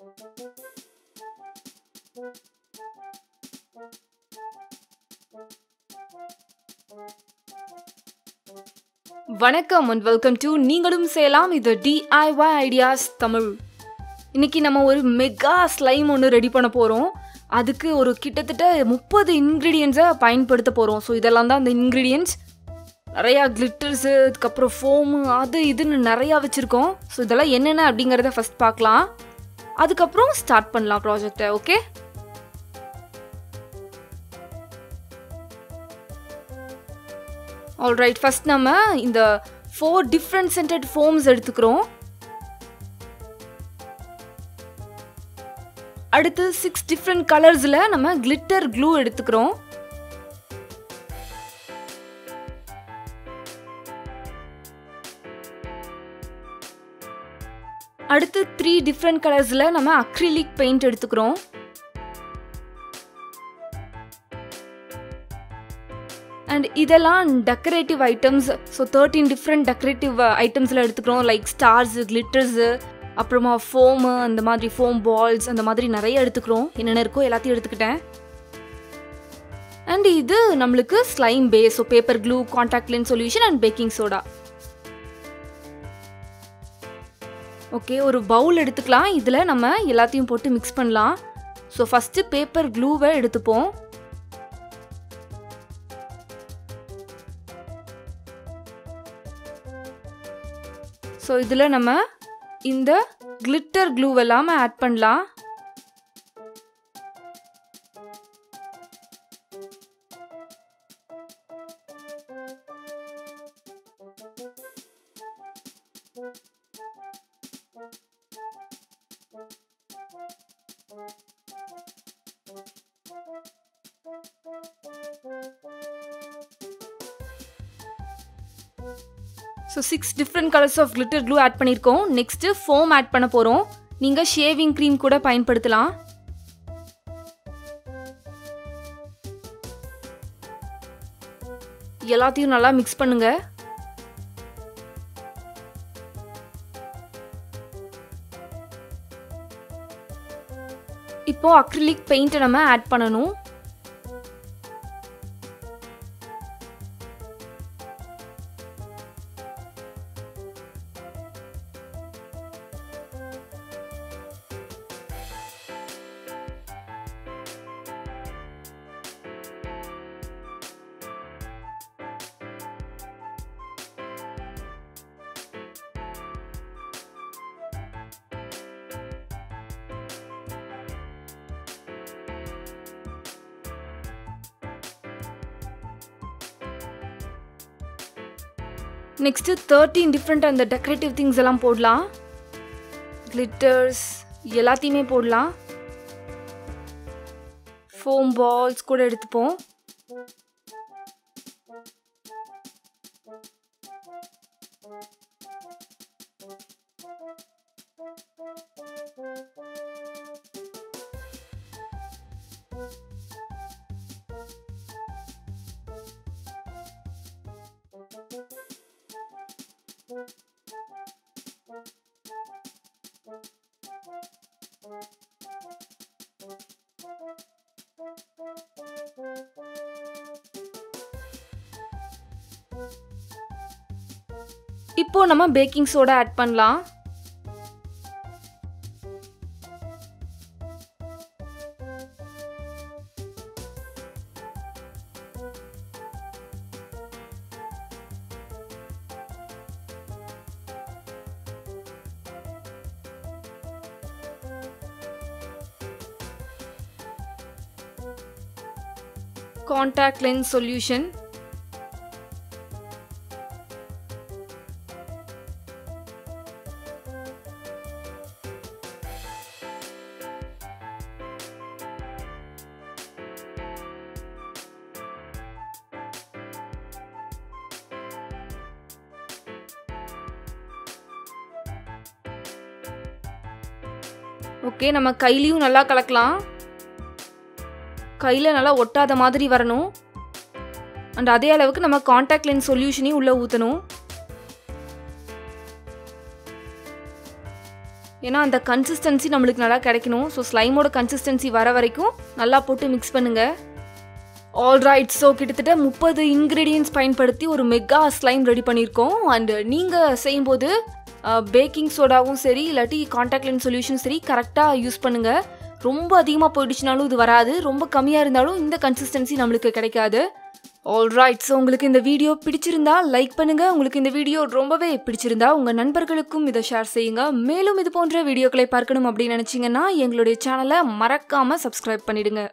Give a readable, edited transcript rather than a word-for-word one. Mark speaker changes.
Speaker 1: வணக்கம் and welcome to நீங்களும் செய்யலாம் இது DIY ஐடியாஸ் தமிழ். இன்னைக்கு நம்ம ஒரு மெகா ஸ்லைம் ஒன்று ரெடி பண்ண போகிறோம். அதுக்கு ஒரு கிட்டத்தட்ட 30 இன்க்ரீடியன்ஸை பயன்படுத்த போகிறோம். ஸோ இதெல்லாம் தான் அந்த இன்க்ரீடியன்ஸ். நிறையா கிளிட்டர்ஸு, அதுக்கப்புறம் ஃபோமு, அது இதுன்னு நிறையா வச்சுருக்கோம். ஸோ இதெல்லாம் என்னென்ன அப்படிங்கிறத ஃபஸ்ட் பார்க்கலாம். அதுக்கப்புறம் ஸ்டார்ட் பண்ணலாம் ப்ராஜெக்டை. Okay, alright. ஃபர்ஸ்ட் நம்ம இந்த 4 டிஃப்ரெண்ட் சென்டட் ஃபோம்ஸ் எடுத்துக்கிறோம். அடுத்து 6 டிஃப்ரெண்ட் கலர்ஸில் நம்ம கிளிட்டர் க்ளூ எடுத்துக்கிறோம். அடுத்து 3 டிஃப்ரெண்ட் கலர்ஸில் நம்ம அக்ரிலிக் பெயிண்ட் எடுத்துக்கிறோம். அண்ட் இதெல்லாம் decorative items. So 13 different decorative ஐட்டம்ஸில் எடுத்துக்கிறோம். லைக் ஸ்டார்ஸு, கிளிட்டர்ஸு, அப்புறமா ஃபோமு, அந்த மாதிரி ஃபோம் பால்ஸ், அந்த மாதிரி நிறைய எடுத்துக்கிறோம். என்னென்ன இருக்கோ எல்லாத்தையும் எடுத்துக்கிட்டேன். அண்ட் இது நம்மளுக்கு slime base. So paper glue, contact lens solution and baking soda. Okay, ஒரு பவுல் எடுத்துக்கலாம். இதில் நம்ம எல்லாத்தையும் போட்டு மிக்ஸ் பண்ணலாம். ஸோ ஃபஸ்ட்டு பேப்பர் க்ளூவை எடுத்துப்போம். ஸோ இதில் நம்ம இந்த கிளிட்டர் க்ளூ எல்லாமே ஆட் பண்ணலாம். So 6 different colours of glitter glue add பண்ணியிருக்கோம். நெக்ஸ்ட்டு ஃபோம் ஆட் பண்ண போகிறோம். நீங்கள் ஷேவிங் க்ரீம் கூட பயன்படுத்தலாம். எல்லாத்தையும் நல்லா மிக்ஸ் பண்ணுங்க. இப்போ அக்ரிலிக் பெயிண்ட்டை நம்ம ஆட் பண்ணணும். நெக்ஸ்ட்டு 13 டிஃப்ரெண்ட் அந்த டெக்கரேட்டிவ் திங்ஸ் எல்லாம் போடலாம். கிளிட்டர்ஸ் எல்லாத்தையுமே போடலாம். ஃபோம் பால்ஸ் கூட எடுத்துப்போம். இப்போ நம்ம பேக்கிங் சோடா ஆட் பண்ணலாம். Contact lens solution. ஓகே, நம்ம கையிலையும் நல்லா கலக்கலாம். கையில் நல்லா ஒட்டாத மாதிரி வரணும். அண்ட் அதே அளவுக்கு நம்ம காண்டாக்ட் லென்ஸ் சொல்யூஷனையும் உள்ளே ஊற்றணும். ஏன்னா அந்த கன்சிஸ்டன்சி நம்மளுக்கு நல்லா கிடைக்கணும். ஸோ ஸ்லைமோட கன்சிஸ்டன்சி வர வரைக்கும் நல்லா போட்டு மிக்ஸ் பண்ணுங்கள். ஆல்ரைட், ஸோ கிட்டத்தட்ட 30 இன்க்ரீடியன்ட்ஸ் பயன்படுத்தி ஒரு மெகா ஸ்லைம் ரெடி பண்ணியிருக்கோம். அண்ட் நீங்கள் செய்யும்போது பேக்கிங் சோடாவும் சரி இல்லாட்டி காண்டாக்ட் லென்ஸ் சொல்யூஷன் சரி கரெக்டாக யூஸ் பண்ணுங்கள். ரொம்ப அதிகமாக போயிடுச்சுனாலும் இது வராது, ரொம்ப கம்மியாக இருந்தாலும் இந்த கன்சிஸ்டன்சி நம்மளுக்கு கிடைக்காது. ஆல்ரைட், ஸோ உங்களுக்கு இந்த வீடியோ பிடிச்சிருந்தா லைக் பண்ணுங்கள். உங்களுக்கு இந்த வீடியோ ரொம்பவே பிடிச்சிருந்தா உங்கள் நண்பர்களுக்கும் இதை ஷேர் செய்யுங்க. மேலும் இது போன்ற வீடியோக்களை பார்க்கணும் அப்படின்னு நினச்சிங்கன்னா எங்களுடைய சேனலை மறக்காமல் சப்ஸ்கிரைப் பண்ணிடுங்க.